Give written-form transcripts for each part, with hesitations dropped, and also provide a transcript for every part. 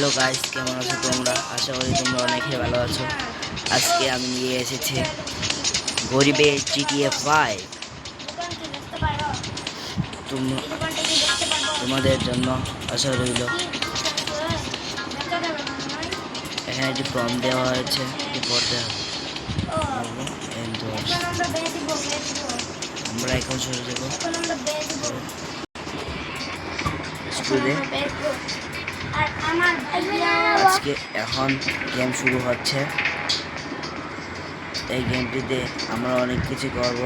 Hello guys, কেমন আছো তোমরা? আশা করি তোমরা অনেকে ভালো আছো। আজকে আমি নিয়ে এসেছি গরিবের জিটিএ 5 তোমাদের জন্য। আশা রইল। এখানে একটি ফর্ম দেওয়া হয়েছে, এটি পড়তে হবে। আমরা এখন শুরু দেবো স্কুলে। আজকে এখন গেম শুরু হচ্ছে। এই গেমটিতে আমরা অনেক কিছু করব।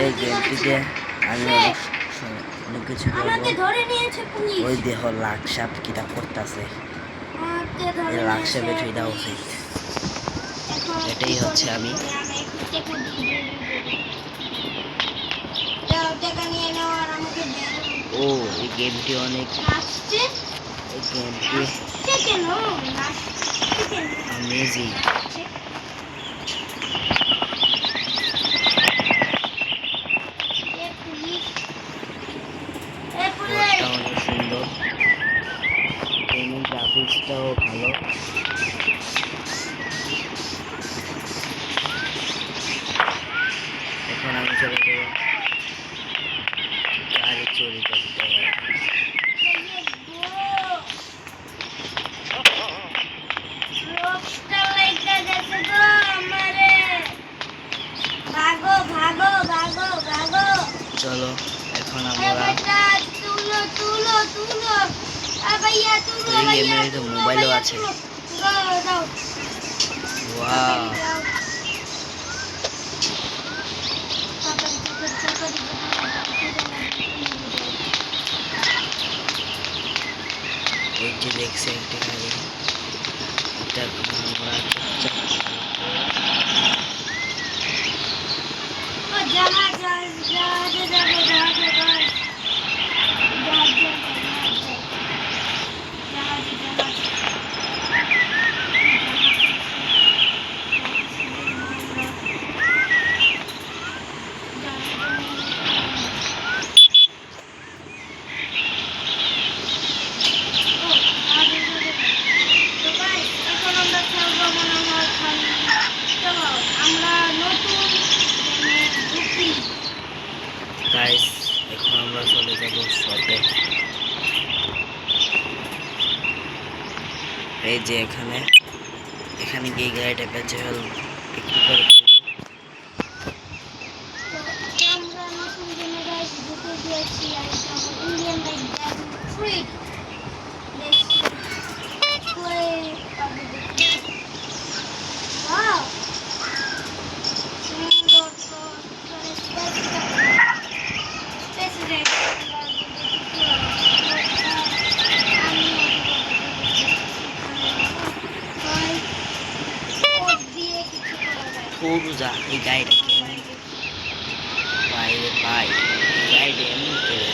এই গেমটিতে আমি অনেক কিছু করব। ওই দেহ লাখ সাপ কিটা করতেছে, এই লাখ সাপে ঠুইটা উচিত। এটাই হচ্ছে আমি। ও এই গেমটি অনেক, এই গেমটি অ্যামেজিং। অনেক সুন্দর, গেমিং গ্রাফিক্সটাও ভালো। এখন আমি চলে যাব গাড়ি চুরি করতে। চলো এখন আমরা এই গেমের তো মোবাইলও আছে। ওয়াও, এই যে দেখছেন একটি গাড়ি, এটা আমরা গাইস, এখন আমরা চলে যাব শপে। এই যে এখানে গিয়ে গাড়িটা বেঁচে বিক্রি করে যা। এই গাড়িটা বাইরে পাই, গাড়িটা এমন করে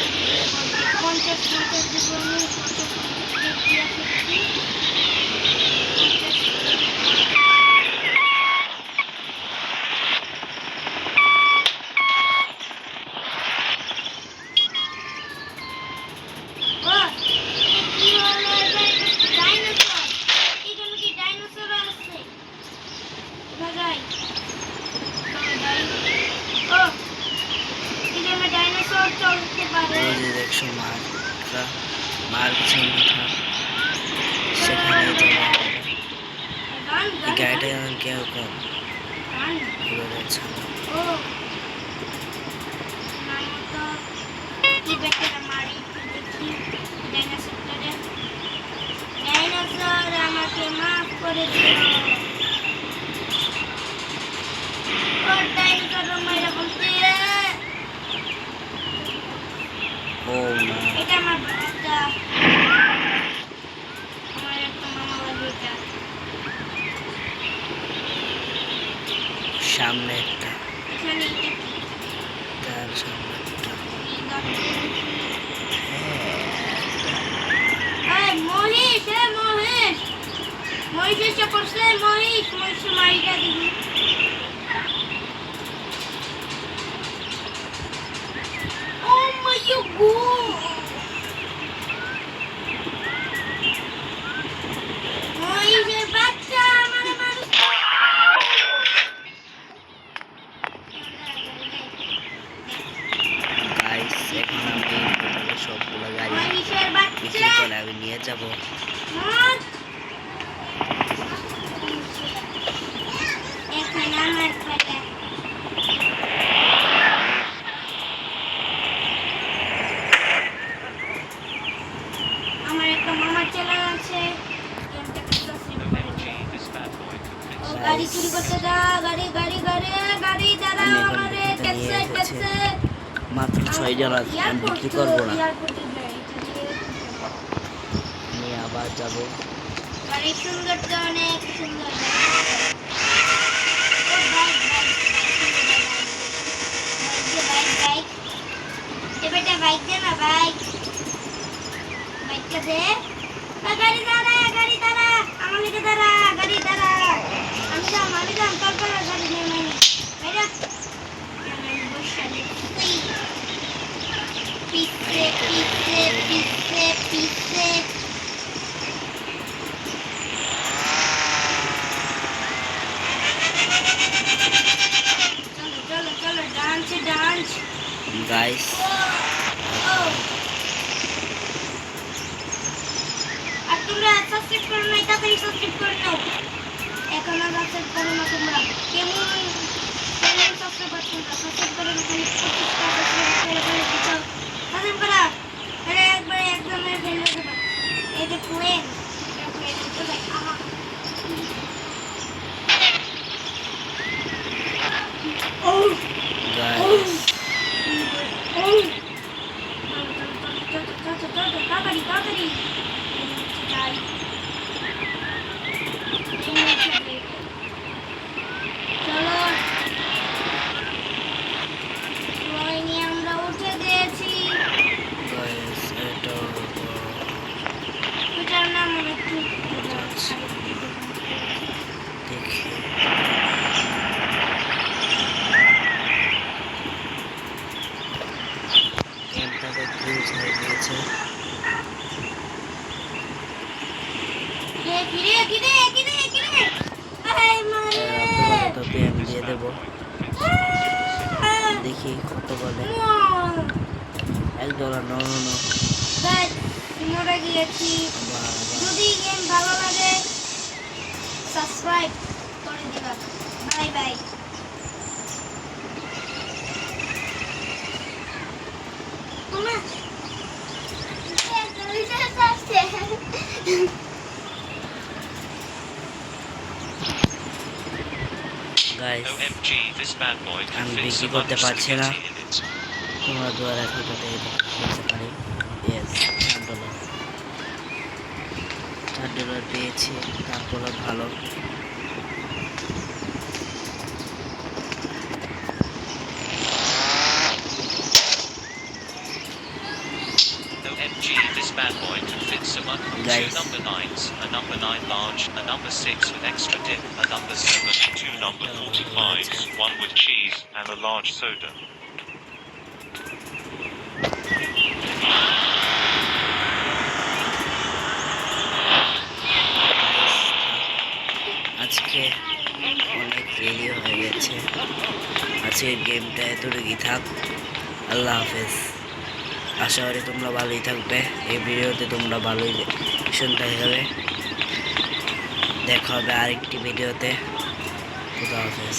দেখছো মারছে সেখানে যাওয়া হবে। এই গাড়িটা যেমন কেউ কম ঘুরে যাচ্ছে। আমাকে মাফ করে দিও। ও না, এটা আমার বাচ্চা, আমার একটা মামা বাড়িটা সামনে একটা, এখানে তার সামনে একটা। মহিষ, মহিষ এসে করছে, মহিষ মারিটা দিবি। Oh my God! আমি নিয়ে যাব। আমার একটা মামার চ্যানেল আছে, গাড়ি চুরি করতে যা, গাড়ি গাড়ি গাড়ি গাড়ি দাঁড়া আমি এখন আমারে বিক্রিতে নিয়ে কাছে এসেছি। কাছে মাত্র 6 জন আছে, আমি বিক্রি করবো না, আমি আবার যাব। গাড়ি সুন্দর তো, অনেক সুন্দর। বাইক দে না, বাইক বাইকটা দে। গাড়ি দাঁড়া, গাড়ি দাঁড়া, আমার দিকে দাঁড়া, গাড়ি দাঁড়া। আমি যাম তারপর গাড়ি নিয়ে নেই বাইরে পিছে পিছে পিছে পিছে চলো চলো চলো, ডান্স ডান্স। গাইস আর তোমরা সাবস্ক্রাইব করো না, তাড়াতাড়ি সাবস্ক্রাইব করে নাও। এখন আর সাবস্ক্রাইব করো না তোমরা, কেমন সাবস্ক্রাইব করছো না, সাবস্ক্রাইব করো না, খালি 25টা সাবস্ক্রাইব করে দিচ্ছ। সাবস্ক্রাইব করা আরে একবারে একদম ফেলে দেবা। এই যে কোয়েন চলে আহা ও গাইস তাড়াতাড়ি তাড়াতাড়ি যাই। চলো সবাই নিয়ে আমরা উঠে গেছি। গাইস এটা ওটার নাম মনে একটু দেখি। গেমটাতে ফিউজ হয়ে গিয়েছে। কিরে কিরে কিরে কিরে আই মারে তবে আমি দিয়ে দেবো, দেখি কত বলে। $1 নো নো নো। গাইস মরে গিয়েছি। যদি গেম ভালো লাগে সাবস্ক্রাইব করে দিবা। Bye bye. Guys OMG, this bad boy can আমি fit বিক্রি some করতে other পারছি না, spaghetti in it. তোমরা দুয়ার একই কথা বলতে পারি। ইয়েস $4 পেয়েছি, তারপরে ভালো। OMG, this bad boy can fit some other Guys. 2 number 9s, a number 9 large, a number 6 with extra dip, a number 7, 2 number 45s, 1 with cheese, and a large soda. আজকে অনেক দেরি হয়ে গেছে, আজকের গেমটা এতটুকুই থাক। আল্লাহ হাফেজ। আশা করি তোমরা ভালোই থাকবে, এই ভিডিওতে তোমরা ভালোই শুনতে হবে। দেখা হবে আরেকটি ভিডিওতে। খুদা হাফেজ।